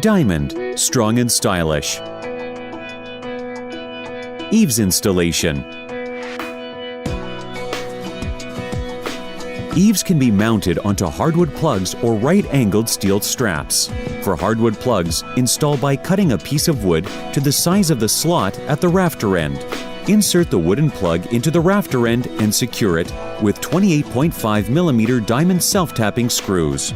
Diamond, strong and stylish. Eaves Installation. Eaves can be mounted onto hardwood plugs or right-angled steel straps. For hardwood plugs, install by cutting a piece of wood to the size of the slot at the rafter end. Insert the wooden plug into the rafter end and secure it with 28.5 mm diamond self-tapping screws.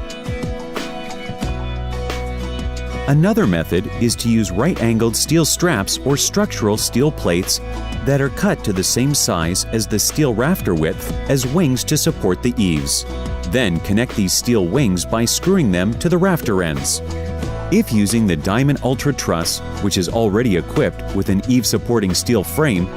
Another method is to use right-angled steel straps or structural steel plates that are cut to the same size as the steel rafter width as wings to support the eaves. Then connect these steel wings by screwing them to the rafter ends. If using the Diamond Ultra Truss, which is already equipped with an eave-supporting steel frame,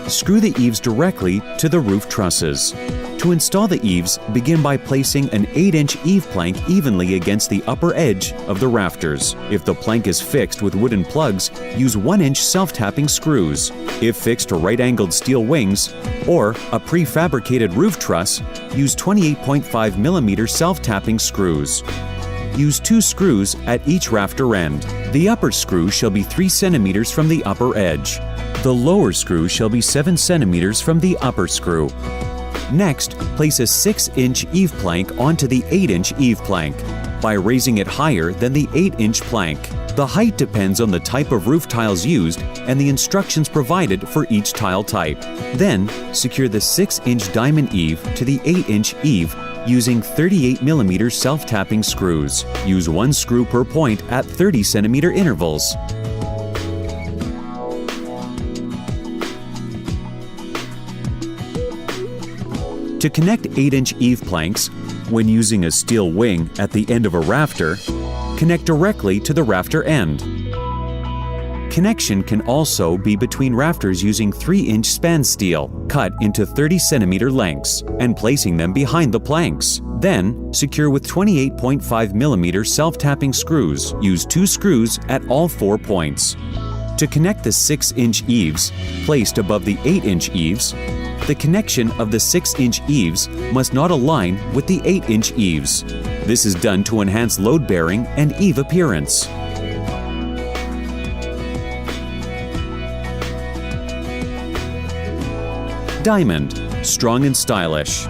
screw the eaves directly to the roof trusses. To install the eaves, begin by placing an 8-inch eave plank evenly against the upper edge of the rafters. If the plank is fixed with wooden plugs, use 1-inch self-tapping screws. If fixed to right-angled steel wings or a prefabricated roof truss, use 28.5 mm self-tapping screws. Use 2 screws at each rafter end. The upper screw shall be 3 cm from the upper edge. The lower screw shall be 7 cm from the upper screw. Next, place a 6-inch eave plank onto the 8-inch eave plank by raising it higher than the 8-inch plank. The height depends on the type of roof tiles used and the instructions provided for each tile type. Then, secure the 6-inch diamond eave to the 8-inch eave using 38 mm self-tapping screws. Use 1 screw per point at 30 cm intervals. To connect 8-inch eave planks, when using a steel wing at the end of a rafter, connect directly to the rafter end. Connection can also be between rafters using 3-inch span steel, cut into 30 cm lengths, and placing them behind the planks. Then, secure with 28.5 mm self-tapping screws. Use 2 screws at all 4 points. To connect the 6-inch eaves, placed above the 8-inch eaves, the connection of the 6-inch eaves must not align with the 8-inch eaves. This is done to enhance load-bearing and eave appearance. Diamond, strong and stylish.